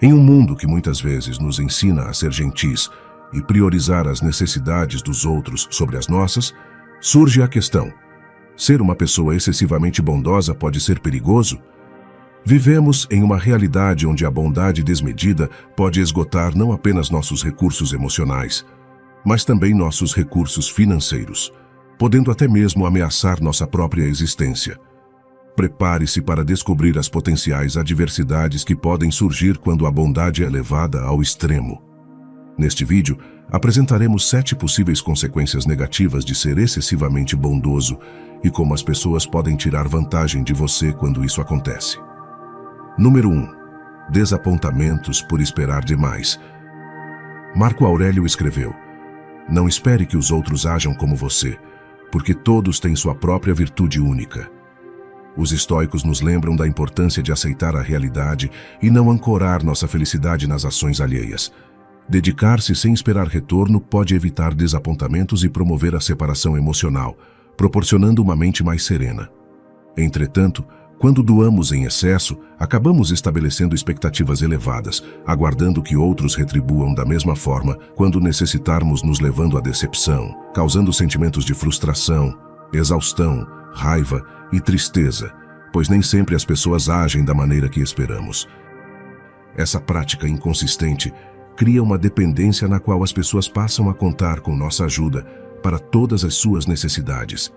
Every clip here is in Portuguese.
Em um mundo que muitas vezes nos ensina a ser gentis e priorizar as necessidades dos outros sobre as nossas, surge a questão: ser uma pessoa excessivamente bondosa pode ser perigoso? Vivemos em uma realidade onde a bondade desmedida pode esgotar não apenas nossos recursos emocionais, mas também nossos recursos financeiros, podendo até mesmo ameaçar nossa própria existência. Prepare-se para descobrir as potenciais adversidades que podem surgir quando a bondade é levada ao extremo. Neste vídeo, apresentaremos 7 possíveis consequências negativas de ser excessivamente bondoso e como as pessoas podem tirar vantagem de você quando isso acontece. Número 1. Desapontamentos por esperar demais. Marco Aurélio escreveu: "Não espere que os outros ajam como você, porque todos têm sua própria virtude única." Os estoicos nos lembram da importância de aceitar a realidade e não ancorar nossa felicidade nas ações alheias. Dedicar-se sem esperar retorno pode evitar desapontamentos e promover a separação emocional, proporcionando uma mente mais serena. Entretanto, quando doamos em excesso, acabamos estabelecendo expectativas elevadas, aguardando que outros retribuam da mesma forma, quando necessitarmos, nos levando à decepção, causando sentimentos de frustração, exaustão, raiva e tristeza, pois nem sempre as pessoas agem da maneira que esperamos. Essa prática inconsistente cria uma dependência na qual as pessoas passam a contar com nossa ajuda para todas as suas necessidades.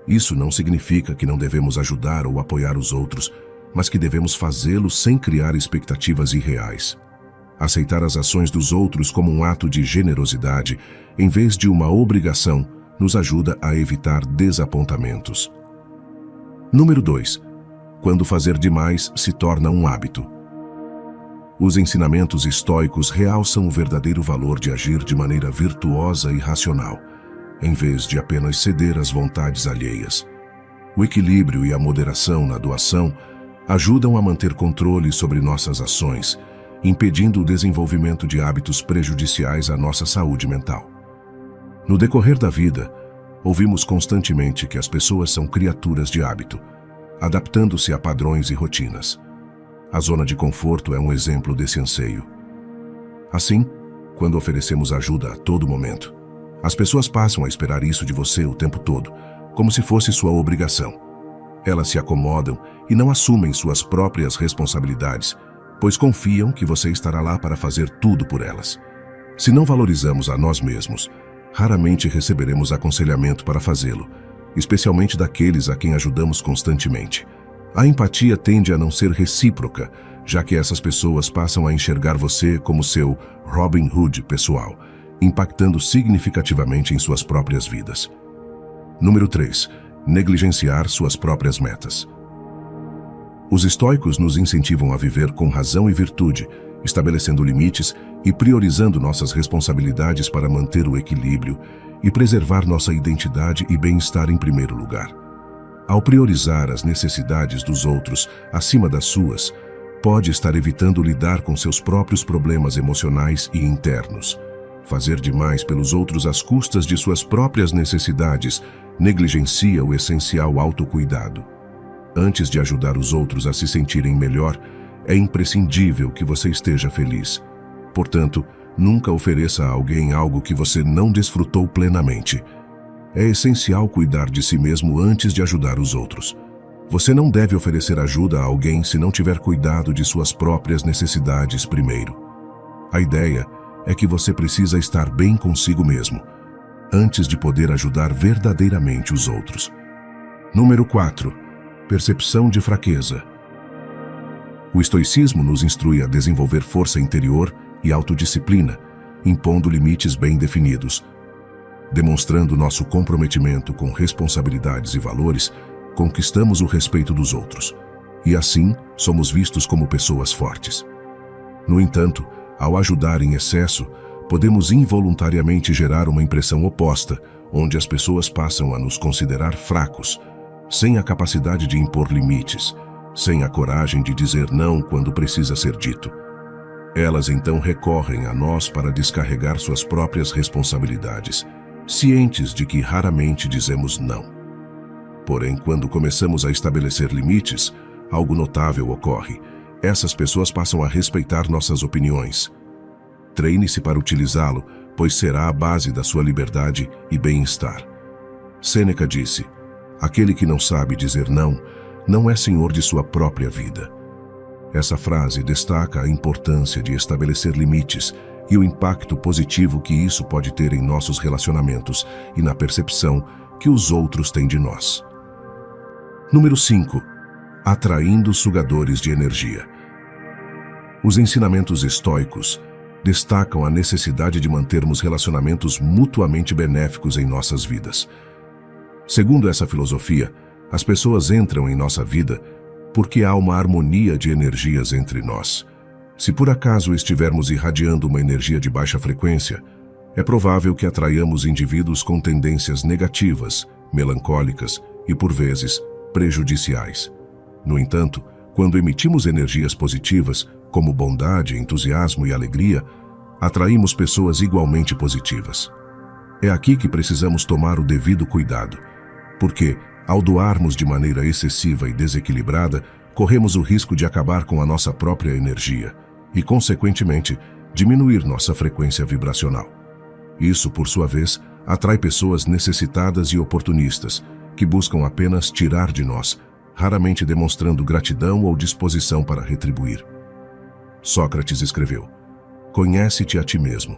Isso não significa que não devemos ajudar ou apoiar os outros, mas que devemos fazê-lo sem criar expectativas irreais. Aceitar as ações dos outros como um ato de generosidade, em vez de uma obrigação, nos ajuda a evitar desapontamentos. Número 2. Quando fazer demais se torna um hábito. Os ensinamentos estoicos realçam o verdadeiro valor de agir de maneira virtuosa e racional, em vez de apenas ceder às vontades alheias. O equilíbrio e a moderação na doação ajudam a manter controle sobre nossas ações, impedindo o desenvolvimento de hábitos prejudiciais à nossa saúde mental. No decorrer da vida, ouvimos constantemente que as pessoas são criaturas de hábito, adaptando-se a padrões e rotinas. A zona de conforto é um exemplo desse anseio. Assim, quando oferecemos ajuda a todo momento, as pessoas passam a esperar isso de você o tempo todo, como se fosse sua obrigação. Elas se acomodam e não assumem suas próprias responsabilidades, pois confiam que você estará lá para fazer tudo por elas. Se não valorizamos a nós mesmos, raramente receberemos aconselhamento para fazê-lo, especialmente daqueles a quem ajudamos constantemente. A empatia tende a não ser recíproca, já que essas pessoas passam a enxergar você como seu Robin Hood pessoal, impactando significativamente em suas próprias vidas. Número 3. Negligenciar suas próprias metas. Os estoicos nos incentivam a viver com razão e virtude, estabelecendo limites e priorizando nossas responsabilidades para manter o equilíbrio e preservar nossa identidade e bem-estar em primeiro lugar. Ao priorizar as necessidades dos outros acima das suas, pode estar evitando lidar com seus próprios problemas emocionais e internos. Fazer demais pelos outros às custas de suas próprias necessidades negligencia o essencial autocuidado. Antes de ajudar os outros a se sentirem melhor, é imprescindível que você esteja feliz. Portanto, nunca ofereça a alguém algo que você não desfrutou plenamente. É essencial cuidar de si mesmo antes de ajudar os outros. Você não deve oferecer ajuda a alguém se não tiver cuidado de suas próprias necessidades primeiro. A ideia é que você precisa estar bem consigo mesmo, antes de poder ajudar verdadeiramente os outros. Número 4. Percepção de fraqueza. O estoicismo nos instrui a desenvolver força interior e autodisciplina, impondo limites bem definidos. Demonstrando nosso comprometimento com responsabilidades e valores, conquistamos o respeito dos outros, e assim somos vistos como pessoas fortes. No entanto, ao ajudar em excesso, podemos involuntariamente gerar uma impressão oposta, onde as pessoas passam a nos considerar fracos, sem a capacidade de impor limites, sem a coragem de dizer não quando precisa ser dito. Elas então recorrem a nós para descarregar suas próprias responsabilidades, cientes de que raramente dizemos não. Porém, quando começamos a estabelecer limites, algo notável ocorre. essas pessoas passam a respeitar nossas opiniões. Treine-se para utilizá-lo, pois será a base da sua liberdade e bem-estar. Sêneca disse: aquele que não sabe dizer não, não é senhor de sua própria vida. Essa frase destaca a importância de estabelecer limites e o impacto positivo que isso pode ter em nossos relacionamentos e na percepção que os outros têm de nós. Número 5. Atraindo sugadores de energia. Os ensinamentos estoicos destacam a necessidade de mantermos relacionamentos mutuamente benéficos em nossas vidas. Segundo essa filosofia, as pessoas entram em nossa vida porque há uma harmonia de energias entre nós. Se por acaso estivermos irradiando uma energia de baixa frequência, é provável que atraiamos indivíduos com tendências negativas, melancólicas e, por vezes, prejudiciais. No entanto, quando emitimos energias positivas, como bondade, entusiasmo e alegria, atraímos pessoas igualmente positivas. É aqui que precisamos tomar o devido cuidado, porque, ao doarmos de maneira excessiva e desequilibrada, corremos o risco de acabar com a nossa própria energia e, consequentemente, diminuir nossa frequência vibracional. Isso, por sua vez, atrai pessoas necessitadas e oportunistas, que buscam apenas tirar de nós, raramente demonstrando gratidão ou disposição para retribuir. Sócrates escreveu: conhece-te a ti mesmo.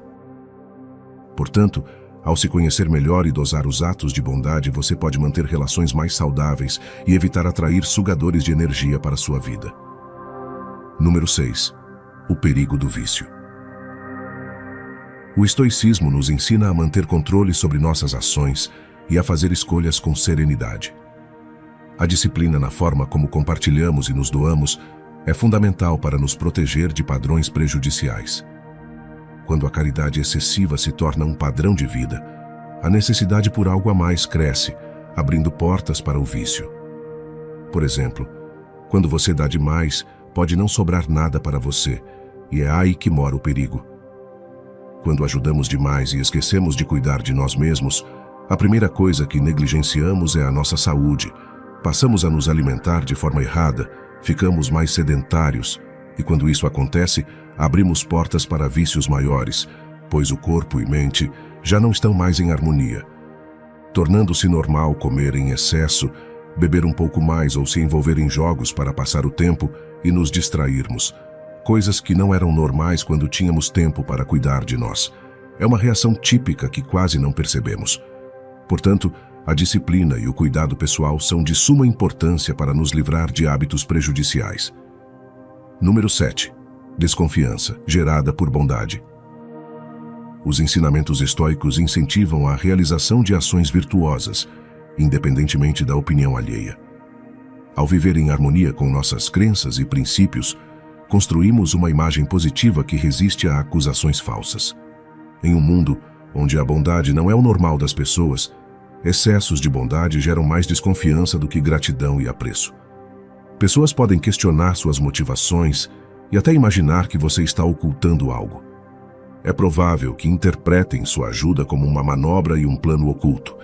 Portanto, ao se conhecer melhor e dosar os atos de bondade, você pode manter relações mais saudáveis e evitar atrair sugadores de energia para a sua vida. Número 6. O perigo do vício. O estoicismo nos ensina a manter controle sobre nossas ações e a fazer escolhas com serenidade. A disciplina na forma como compartilhamos e nos doamos é fundamental para nos proteger de padrões prejudiciais. Quando a caridade excessiva se torna um padrão de vida, a necessidade por algo a mais cresce, abrindo portas para o vício. Por exemplo, quando você dá demais, pode não sobrar nada para você, e é aí que mora o perigo. Quando ajudamos demais e esquecemos de cuidar de nós mesmos, a primeira coisa que negligenciamos é a nossa saúde. Passamos a nos alimentar de forma errada, ficamos mais sedentários, e quando isso acontece, abrimos portas para vícios maiores, pois o corpo e mente já não estão mais em harmonia. Tornando-se normal comer em excesso, beber um pouco mais ou se envolver em jogos para passar o tempo e nos distrairmos, coisas que não eram normais quando tínhamos tempo para cuidar de nós. É uma reação típica que quase não percebemos. Portanto, a disciplina e o cuidado pessoal são de suma importância para nos livrar de hábitos prejudiciais. Número 7. Desconfiança, gerada por bondade. Os ensinamentos estoicos incentivam a realização de ações virtuosas, independentemente da opinião alheia. Ao viver em harmonia com nossas crenças e princípios, construímos uma imagem positiva que resiste a acusações falsas. Em um mundo onde a bondade não é o normal das pessoas, excessos de bondade geram mais desconfiança do que gratidão e apreço. Pessoas podem questionar suas motivações e até imaginar que você está ocultando algo. É provável que interpretem sua ajuda como uma manobra e um plano oculto.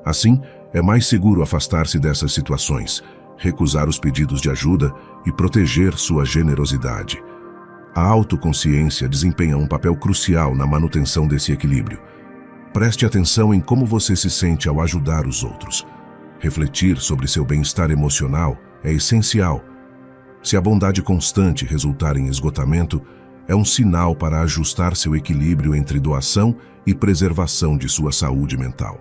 Assim, é mais seguro afastar-se dessas situações, recusar os pedidos de ajuda e proteger sua generosidade. A autoconsciência desempenha um papel crucial na manutenção desse equilíbrio. Preste atenção em como você se sente ao ajudar os outros. Refletir sobre seu bem-estar emocional é essencial. Se a bondade constante resultar em esgotamento, é um sinal para ajustar seu equilíbrio entre doação e preservação de sua saúde mental.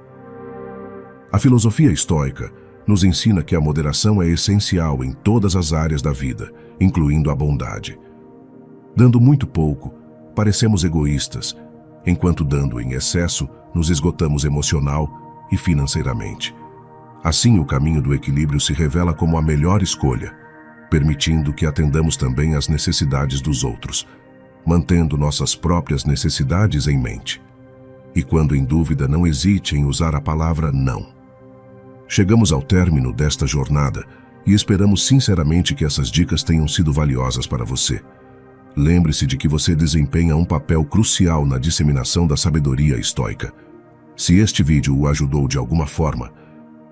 A filosofia estoica nos ensina que a moderação é essencial em todas as áreas da vida, incluindo a bondade. Dando muito pouco, parecemos egoístas, enquanto dando em excesso, nos esgotamos emocional e financeiramente. Assim, o caminho do equilíbrio se revela como a melhor escolha, permitindo que atendamos também às necessidades dos outros, mantendo nossas próprias necessidades em mente. E quando em dúvida, não hesite em usar a palavra não. Chegamos ao término desta jornada e esperamos sinceramente que essas dicas tenham sido valiosas para você. Lembre-se de que você desempenha um papel crucial na disseminação da sabedoria estoica. Se este vídeo o ajudou de alguma forma,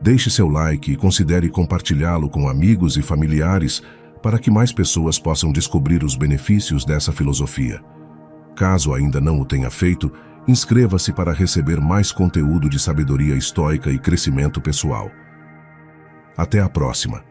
deixe seu like e considere compartilhá-lo com amigos e familiares para que mais pessoas possam descobrir os benefícios dessa filosofia. Caso ainda não o tenha feito, inscreva-se para receber mais conteúdo de sabedoria estoica e crescimento pessoal. Até a próxima!